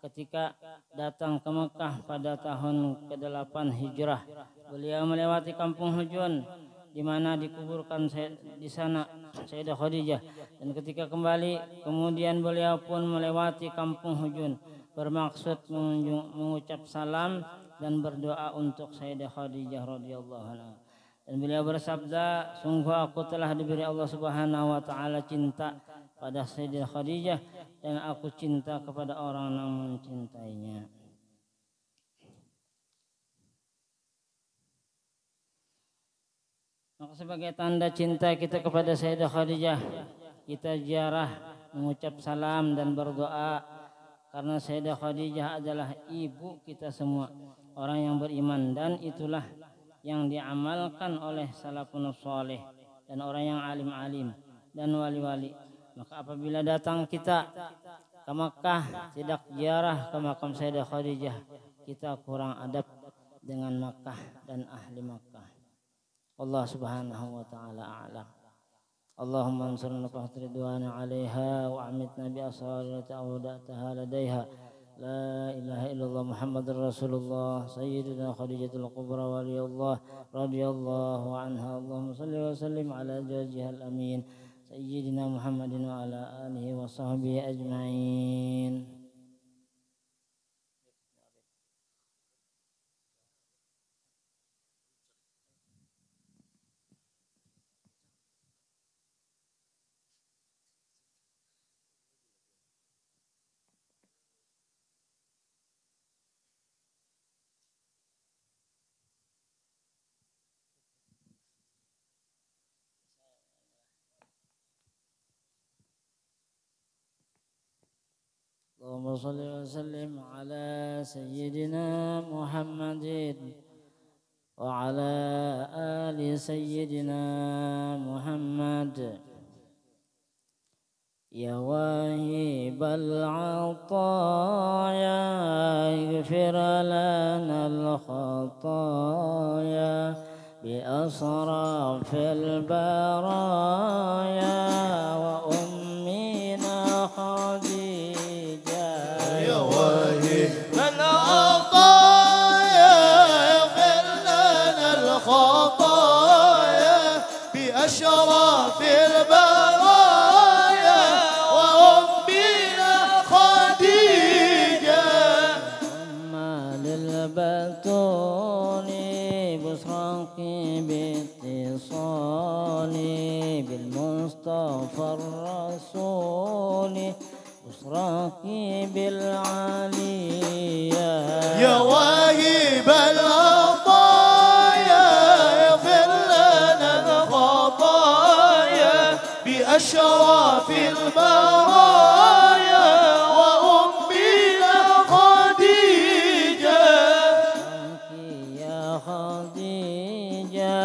ketika datang ke Makkah pada tahun ke-8 Hijrah, beliau melewati kampung Hujun di mana dikuburkan di sana Sayyidah Khadijah, dan ketika kembali kemudian beliau pun melewati kampung Hujun bermaksud mengucap salam dan berdoa untuk Sayyidah Khadijah radhiyallahu anha. Dan beliau bersabda, sungguh aku telah diberi Allah Subhanahu wa taala cinta pada Sayyidah Khadijah dan aku cinta kepada orang yang mencintainya. Maka sebagai tanda cinta kita kepada Sayyidah Khadijah, kita ziarah, mengucap salam dan berdoa, karena Sayyidah Khadijah adalah ibu kita semua, orang yang beriman, dan itulah yang diamalkan oleh salafun saleh dan orang yang alim-alim dan wali-wali. Maka apabila datang kita ke Makkah tidak ziarah ke makam Sayyidah Khadijah, kita kurang adab dengan Makkah dan ahli Makkah. Allah Subhanahu wa taala a'lam. Allahumma ansurna fahtir ridwana 'alaiha wa amitna bi asharati awdataha ladaiha. La ilaha illallah Muhammadur Rasulullah Sayyidina Khadijatul Kubra waliyullah radhiyallahu anha. Allahumma salli wa sallim ala jajihal amin Sayyidina Muhammadin wa ala alihi wa sahbihi ajma'in. Allahumma salli wa sallim ala Sayyidina Muhammadin wa ala ali Sayyidina Muhammad. Ya wahibal ataya ighfir lana al-khataya bi asrafil baraya wa ummina Khadijah. يا واهب العطايا اغفر لنا الخطايا بأشرف البرايا وأمنا خديجة. أما للبتون بشراك باتصال بالمصطفى الرسول بشراك بالعليا. يا واهب العطايا اغفر لنا الخطايا بأشرف البرايا وأمنا خديجة. يا خديجة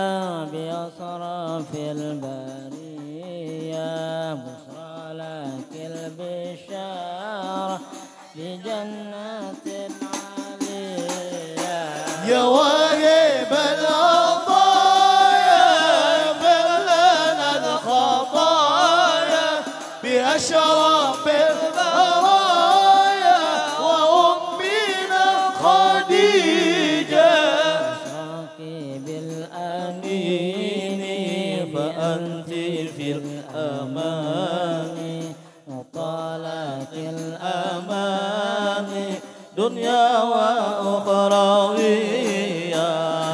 بأشرف البرية بشرى لك البشارة بجنة عالية. يا واهب العطايا اغفر لنا الخطايا بأشرف البرايا وأمنا خديجة. بشراك بالأمين فأنت في الأمان وطالك الأمان دنيا وأخروية.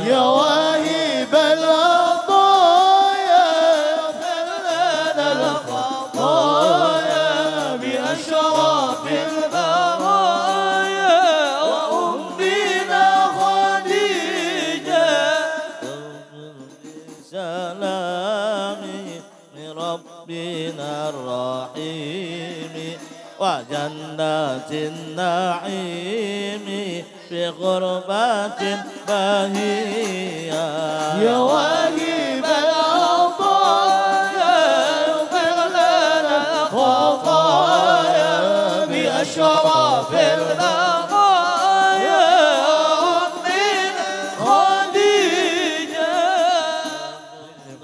يا واهب العطايا اغفر لنا الخطايا بأشرف البرايا وأمنا خديجة. سلامي من ربنا الرحيم وجنات النعيم بغربة بهية يا واجب العطايا اغفر لنا الخطايا بأشرف البرايا أمنا خديجة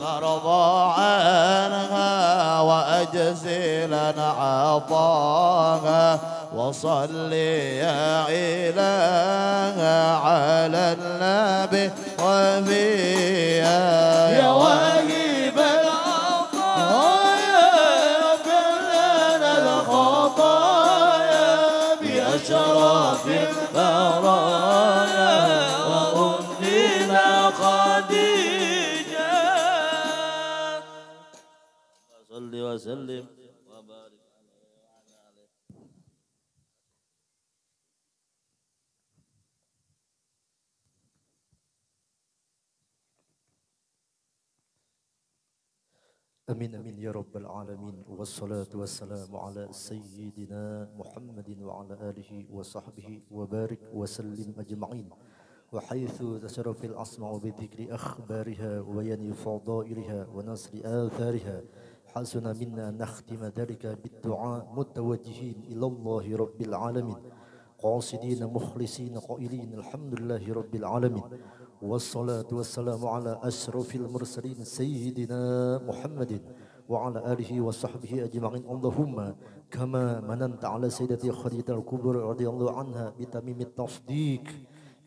وارضى عنها وأجزلا عطاها وصلي يا إله على النبي وبيا يا واجب العطايا اغفر لنا الخطايا بأشرف البرايا وأمنا خديجة صل وسلم وبارك أمين أمين يا رب العالمين والصلاة والسلام على سيدنا محمد وعلى آله وصحبه وبارك وسلم أجمعين وحيث تشرف الأسماع بذكر أخبارها وبيان فضائلها ونصر آثارها حسن منا أن نختم ذلك بالدعاء متوجهين إلى الله رب العالمين قاصدين مخلصين قائلين الحمد لله رب العالمين والصلاة والسلام على أشرف المرسلين سيدنا محمد وعلى آله وصحبه أجمعين اللهم كما مننت على سيدتي خديجة الكبرى رضي الله عنها بتميم التصديق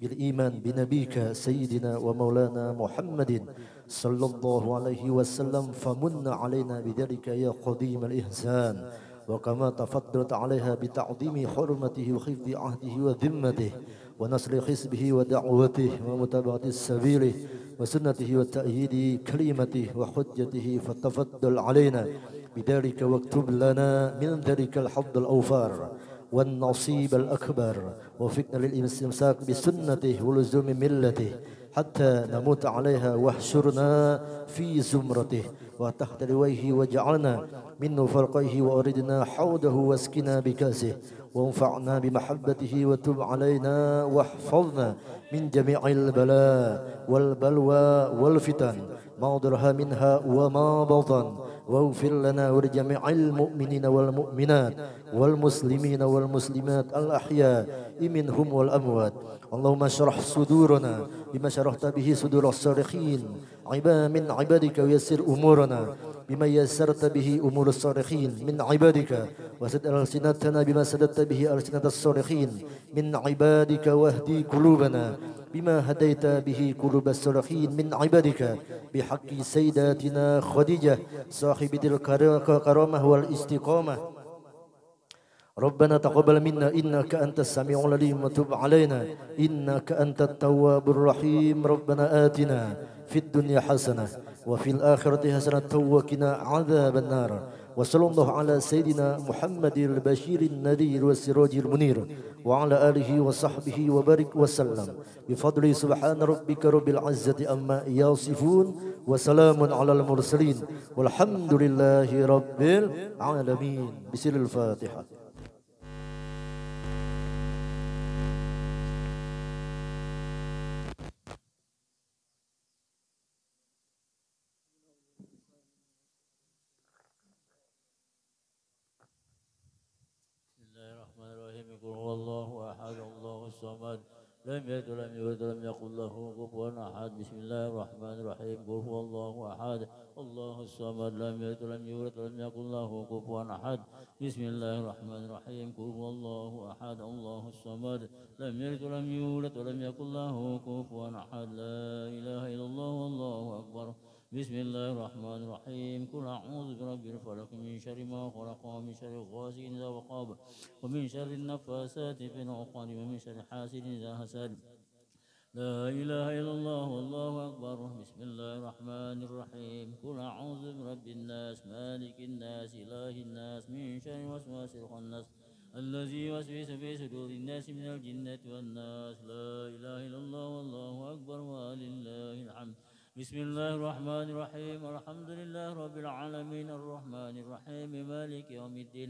بالإيمان بنبيك سيدنا ومولانا محمد صلى الله عليه وسلم فمن علينا بذلك يا قديم الإحسان وكما تفضلت عليها بتعظيم حرمته وحفظ عهده وذمته ونصر حزبه ودعوته ومتابعة سبيله وسنته وتأييد كلمته وحجته فتفضل علينا بذلك واكتب لنا من ذلك الحظ الأوفر والنصيب الأكبر وفقنا للاستمساك بسنته ولزوم ملته حتى نموت عليها واحشرنا في زمرته وتحت لويه واجعلنا من فرقيه وأردنا حوضه واسكنا بكاسه وانفعنا بمحبته وتب علينا واحفظنا من جميع البلاء والبلوى والفتن ما ظهر منها وما بطن واغفر لنا ولجميع المؤمنين والمؤمنات والمسلمين والمسلمات الأحياء منهم والأموات اللهم اشرح صدورنا بما شرحت به صدور الصالحين من عبادك ويسر أمورنا بما يسرت به أمور الصالحين من عبادك وسد ألسنتنا بما سددت به ألسنة الصالحين من عبادك واهدي قلوبنا بما هديت به قلوب الصالحين من عبادك بحق سيداتنا خديجة صاحبة الكرامة والاستقامة ربنا تقبل منا إنك أنت السميع العليم وتب علينا إنك أنت التواب الرحيم ربنا آتنا في الدنيا حسنة وفي الآخرة حسنة وقنا عذاب النار وصلى الله على سيدنا محمد البشير النذير والسراج المنير وعلى آله وصحبه وبارك وسلم بفضل سبحان ربك رب العزة أما يصفون وسلام على المرسلين والحمد لله رب العالمين بسر الفاتحة. الله أحد الله الصمد لم يلد ولم يولد ولم يكن له كفوا أحد بسم الله الرحمن الرحيم قل هو الله أحد الله الصمد لم يلد ولم يولد ولم يكن له كفوا أحد بسم الله الرحمن الرحيم قل هو الله أحد الله الصمد لم يلد ولم يولد ولم يكن له كفوا أحد لا إله إلا الله والله أكبر بسم الله الرحمن الرحيم قل أعوذ برب الفلق من شر ما خلق ومن شر غاسق إذا وقب ومن شر النفاسات في العقد ومن شر حاسد إذا حسد لا إله إلا الله والله أكبر بسم الله الرحمن الرحيم قل أعوذ برب الناس مالك الناس إله الناس من شر وسواس الخناس الذي يوسوس في صدور الناس من الجنة والناس لا إله إلا الله والله أكبر ولله الحمد بسم الله الرحمن الرحيم الحمد لله رب العالمين الرحمن الرحيم مالك يوم الدين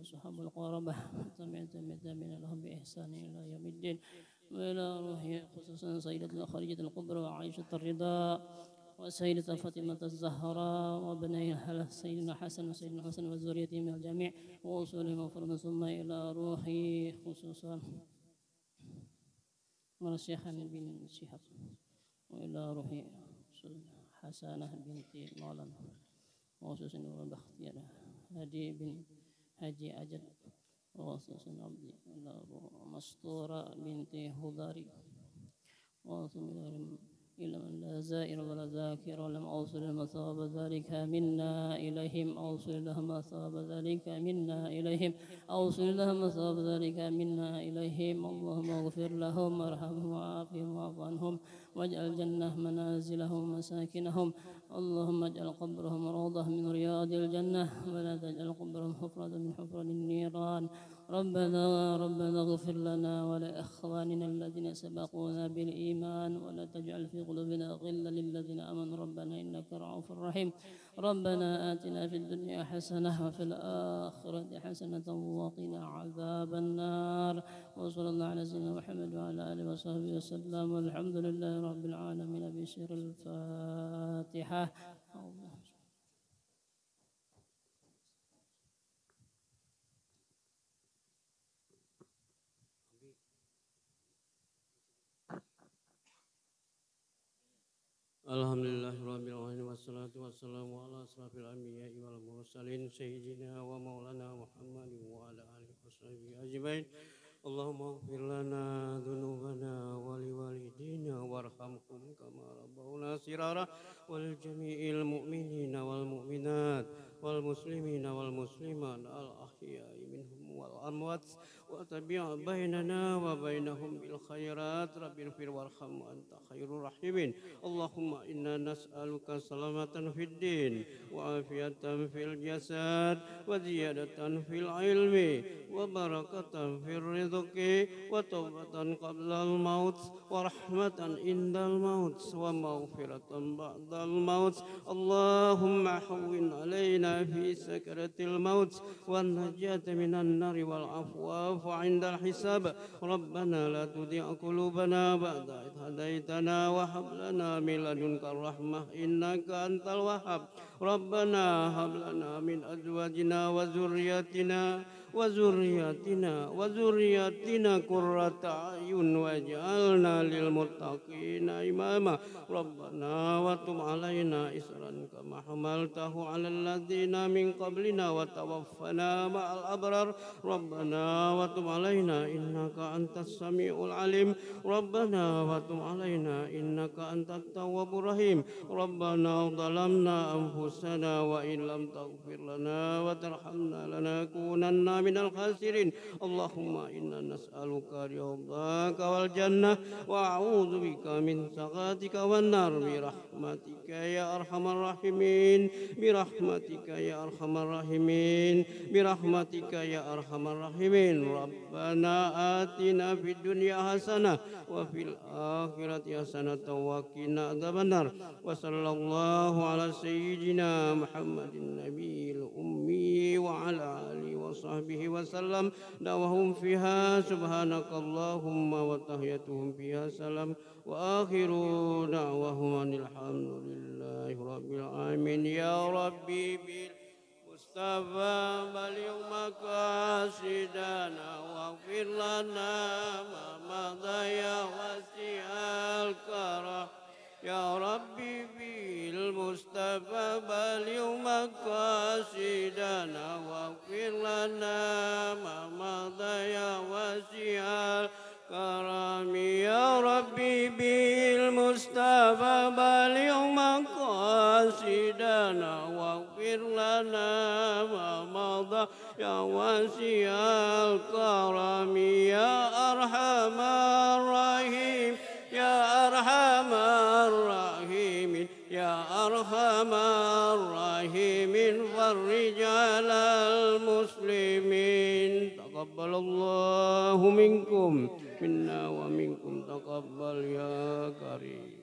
وأصحاب القربة والتابعين لهم بإحسان إلى يوم الدين وإلى روحه خصوصا سيدة خديجة الكبرى وعائشة الرضا وسيدة فاطمة الزهراء وابنيها سيدنا حسن وسيدنا حسن وذريته من الجميع وأصولهم وفرضا ثم إلى روحه خصوصا من الشيخ بن شهاب وإلى روحه حسنة بنت مولانا وخصوصا وبختيار هدي بن هدي أجل وخصوصا عبدي مستورة بنت هضاري وثم إلى من لا زائر ولا ذاكر ولم أوصل المثواب ذلك منا إليهم أوصل لهم ثواب ذلك منا إليهم أوصل لهم ثواب ذلك منا إليهم اللهم اغفر لهم وارحمهم وعافهم واعف عنهم واجعل الجنة منازلهم ومساكنهم اللهم اجعل قبرهم روضة من رياض الجنة ولا تجعل قبرهم حفرة من حفر النيران ربنا اغفر لنا ولإخواننا الذين سبقونا بالإيمان ولا تجعل في قلوبنا غلا للذين آمنوا ربنا إنك رؤوف رحيم ربنا آتنا في الدنيا حسنة وفي الآخرة حسنة وقنا عذاب النار وصلى الله على سيدنا محمد وعلى آله وصحبه وسلم والحمد لله رب العالمين بشر الفاتحة. Alhamdulillah rabbil alamin wassalatu wassalamu ala asrafil anbiya'i wal mursalin sayyidina wa maulana Muhammadin wa ala alihi washabihi ajmain. Allahumma ighfir lana dhunubana wa liwalidina warhamhum kama rabbawna sirara wal jami'il mu'minina wal mu'minat wal muslimina wal muslimat al ahya'i minhum wal amwat wa tabi' bainana wa bainahum bil khairat rabbil fir warham anta khairur rahimin. Allahumma inna nas'aluka salamatan fid din wa afiyatan fil jasad wa ziyadatan fil ilmi wa barakatan fil rizqi wa tawbatan qabla al maut wa rahmatan indal maut wa maghfiratan ba'dal maut. Allahumma hawwin alaina fi sakaratil maut wa najata minan nari wal afwa عند الحساب ربنا لا تضيع قلوبنا بعد إذ هديتنا وهب لنا من لدنك الرحمة إنك أنت الوهاب ربنا هب لنا من أزواجنا وذرياتنا قرة أعين واجعلنا للمتقين إماما ربنا وتب علينا إسرا كما حملته على الذين من قبلنا وتوفنا مع الأبرار ربنا وتب علينا إنك أنت السميع العليم ربنا وتب علينا إنك أنت التواب الرحيم ربنا ظلمنا أنفسنا وإن لم تغفر لنا وترحمنا لنكونن من الخاسرين. اللهم إنا نسألك رضاك والجنة وأعوذ بك من سخطك والنار برحمتك يا أرحم الراحمين برحمتك يا أرحم الراحمين برحمتك يا أرحم الراحمين. ربنا آتنا في الدنيا حسنة وفي الآخرة حسنة وقنا عذاب النار وصلى الله على سيدنا محمد النبي الأمي وعلى آله وصحبه وسلم دعوهم فيها سبحانك اللهم وتحيتهم فيها سلام وآخر دعوهم أن الحمد لله رب العالمين. يا ربي بالمصطفى بلغ مقاصدنا واغفر لنا ما مضى يا واسع الكرم. يا ربي بالمصطفى بلغ مقاصدنا واغفر لنا ما مضى يا واسع الكرم. يا ربي بالمصطفى بلغ مقاصدنا واغفر لنا ما مضى يا واسع الكرم. يا أرحم الراحمين يا أرحم الراحمين يا أرحم الراحمين فرج على المسلمين. تقبل الله منكم منا ومنكم تقبل يا كريم.